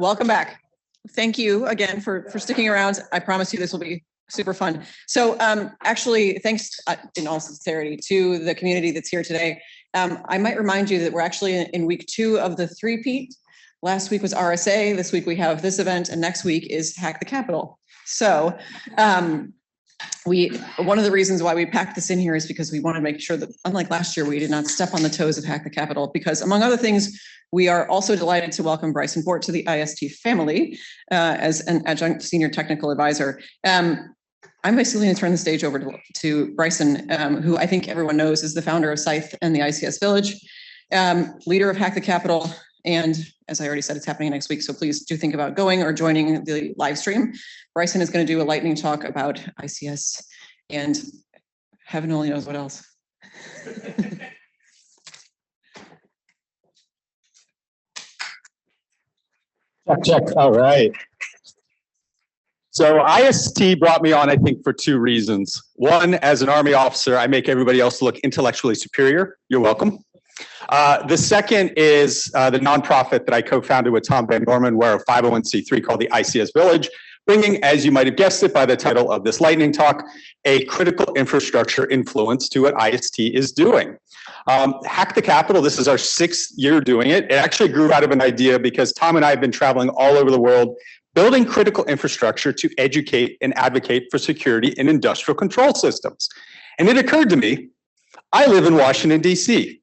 Welcome back. Thank you again for sticking around. I promise you this will be super fun. So actually, thanks in all sincerity to the community that's here today. I might remind you that we're actually in week 2 of the three-peat. Last week was RSA. This week we have this event, and next week is Hack the Capitol. So one of the reasons why we packed this in here is because we want to make sure that, unlike last year, we did not step on the toes of Hack the Capitol, because among other things, we are also delighted to welcome Bryson Bort to the IST family as an adjunct senior technical advisor. I'm basically going to turn the stage over to Bryson, who I think everyone knows is the founder of SCYTHE and the ICS Village, leader of Hack the Capitol. And as I already said, it's happening next week, so please do think about going or joining the live stream. Bryson is going to do a lightning talk about ICS and heaven only knows what else. Check. All right. So IST brought me on, I think, for 2 reasons. One, as an Army officer, I make everybody else look intellectually superior. You're welcome. The second is the nonprofit that I co-founded with Tom Van Norman. We're a 501c3 called the ICS Village, bringing, as you might have guessed it by the title of this lightning talk, a critical infrastructure influence to what IST is doing. Hack the Capitol, this is our 6th year doing it. It actually grew out of an idea because Tom and I have been traveling all over the world, building critical infrastructure to educate and advocate for security in industrial control systems. And it occurred to me, I live in Washington, D.C.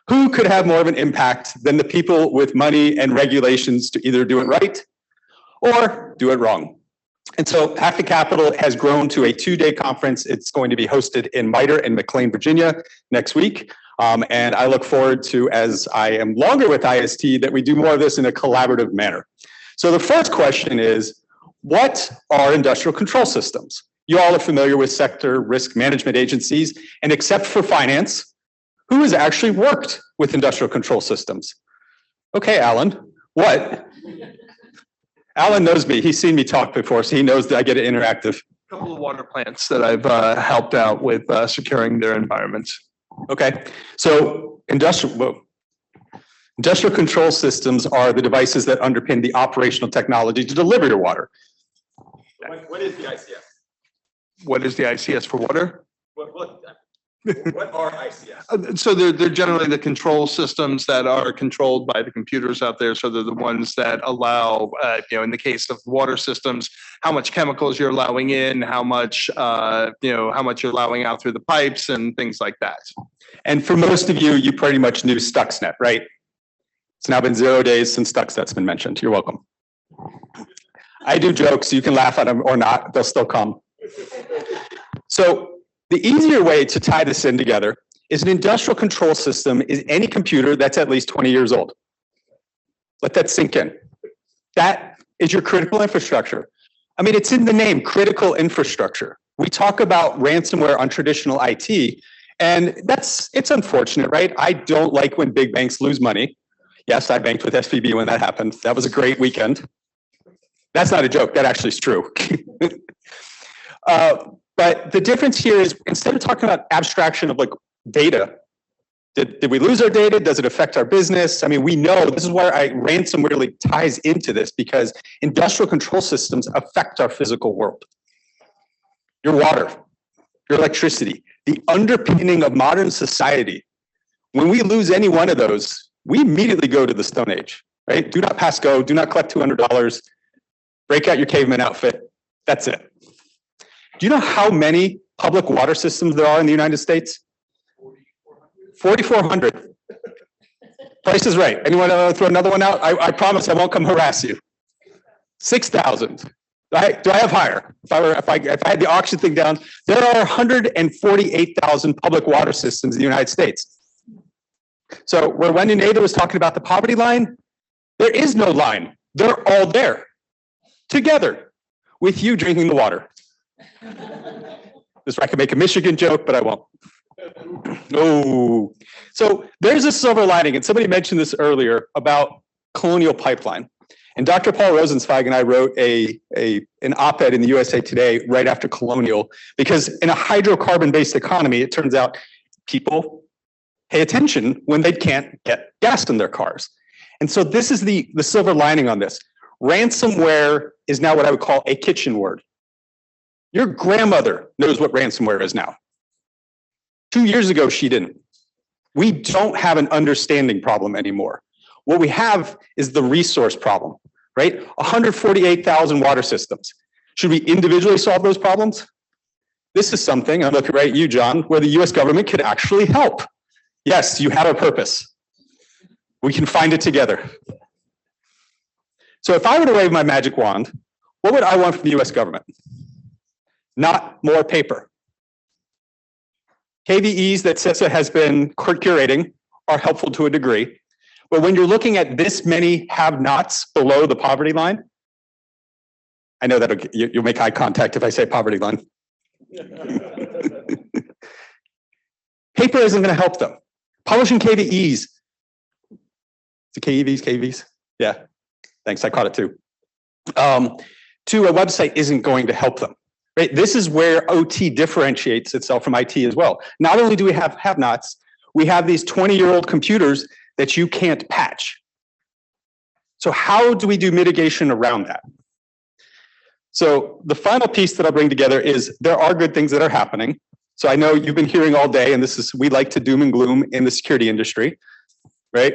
Who could have more of an impact than the people with money and regulations to either do it right or do it wrong? And so Hack the Capitol has grown to a 2-day conference. It's going to be hosted in MITRE in McLean, Virginia next week. And I look forward to, as I am longer with IST, that we do more of this in a collaborative manner. So the first question is, what are industrial control systems? You all are familiar with sector risk management agencies, and except for finance, who has actually worked with industrial control systems? Okay, Alan, what? Alan knows me. He's seen me talk before, so he knows that I get it interactive. A couple of water plants that I've helped out with securing their environments. Okay, so industrial control systems are the devices that underpin the operational technology to deliver your water. What is the ICS? What is the ICS for water? What are ICS? So they're generally the control systems that are controlled by the computers out there. So they're the ones that allow, in the case of water systems, how much chemicals you're allowing in, how much you're allowing out through the pipes and things like that. And for most of you, you pretty much knew Stuxnet, right? It's now been 0 days since Stuxnet's been mentioned. You're welcome. I do jokes. You can laugh at them or not. They'll still come. So the easier way to tie this in together is an industrial control system is any computer that's at least 20 years old. Let that sink in. That is your critical infrastructure. I mean, it's in the name, critical infrastructure. We talk about ransomware on traditional IT, and it's unfortunate, right? I don't like when big banks lose money. Yes, I banked with SVB when that happened. That was a great weekend. That's not a joke. That actually is true. But the difference here is, instead of talking about abstraction of like data, did we lose our data? Does it affect our business? I mean, we know this is where ransomware really ties into this, because industrial control systems affect our physical world. Your water, your electricity, the underpinning of modern society. When we lose any one of those, we immediately go to the Stone Age, right? Do not pass go, do not collect $200, break out your caveman outfit. That's it. Do you know how many public water systems there are in the United States? 4,400. Price is right. Anyone throw another one out? I promise I won't come harass you. 6,000. Do I have higher? If I had the auction thing down, there are 148,000 public water systems in the United States. So where Wendy Nathan was talking about the poverty line, there is no line. They're all there together with you drinking the water. I could make a Michigan joke, but I won't. Oh, so there's a silver lining, and somebody mentioned this earlier about Colonial Pipeline. And Dr. Paul Rosenzweig and I wrote an op-ed in the USA Today right after Colonial, because in a hydrocarbon-based economy, it turns out people pay attention when they can't get gas in their cars. And so this is the silver lining on this. Ransomware is now what I would call a kitchen word. Your grandmother knows what ransomware is now. 2 years ago, she didn't. We don't have an understanding problem anymore. What we have is the resource problem, right? 148,000 water systems. Should we individually solve those problems? This is something, I'm looking right at you, John, where the US government could actually help. Yes, you have a purpose. We can find it together. So if I were to wave my magic wand, what would I want from the US government? Not more paper. KVEs that CISA has been curating are helpful to a degree, but when you're looking at this many have-nots below the poverty line, I know that you'll make eye contact if I say poverty line. Paper isn't going to help them. Publishing KVEs. The KVs? Yeah, thanks, I caught it too. To a website isn't going to help them. Right? This is where OT differentiates itself from IT as well. Not only do we have have-nots, we have these 20-year-old computers that you can't patch. So how do we do mitigation around that? So the final piece that I'll bring together is there are good things that are happening. So I know you've been hearing all day, and this is, we like to doom and gloom in the security industry, right?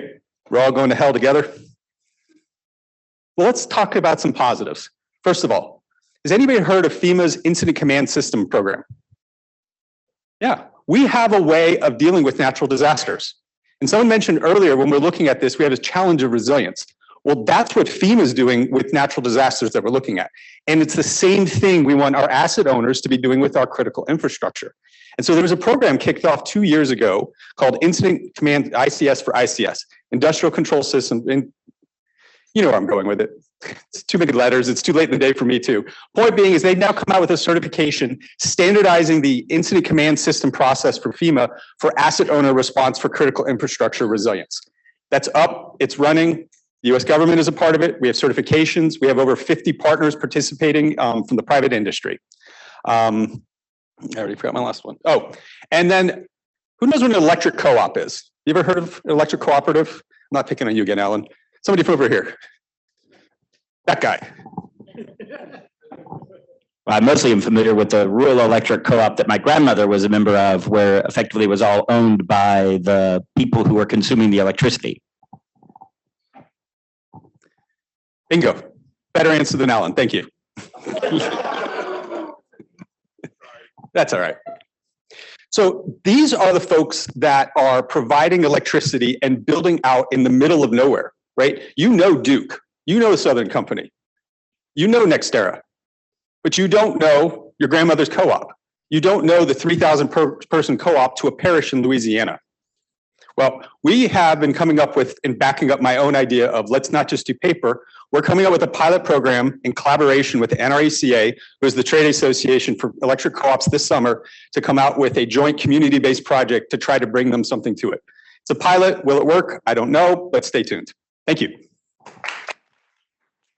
We're all going to hell together. Well, let's talk about some positives. First of all, has anybody heard of FEMA's Incident Command System program? Yeah, we have a way of dealing with natural disasters. And someone mentioned earlier, when we're looking at this, we have this challenge of resilience. Well, that's what FEMA is doing with natural disasters that we're looking at. And it's the same thing we want our asset owners to be doing with our critical infrastructure. And so there was a program kicked off 2 years ago called Incident Command ICS for ICS, Industrial Control System. And you know where I'm going with it. It's too many letters. It's too late in the day for me too. Point being is they've now come out with a certification standardizing the incident command system process for FEMA for asset owner response for critical infrastructure resilience. That's up. It's running. The US government is a part of it. We have certifications. We have over 50 partners participating from the private industry. I already forgot my last one. Oh, and then who knows what an electric co-op is? You ever heard of an electric cooperative? I'm not picking on you again, Alan. Somebody from over here. That guy. I mostly am familiar with the rural electric co-op that my grandmother was a member of, where effectively it was all owned by the people who were consuming the electricity. Bingo. Better answer than Alan. Thank you. That's all right. So these are the folks that are providing electricity and building out in the middle of nowhere, right? You know Duke. You know Southern Company. You know NextEra. But you don't know your grandmother's co-op. You don't know the 3,000 person co-op to a parish in Louisiana. Well, we have been coming up with and backing up my own idea of let's not just do paper. We're coming up with a pilot program in collaboration with the NRECA, who is the trade association for electric co-ops this summer, to come out with a joint community-based project to try to bring them something to it. It's a pilot. Will it work? I don't know, but stay tuned. Thank you.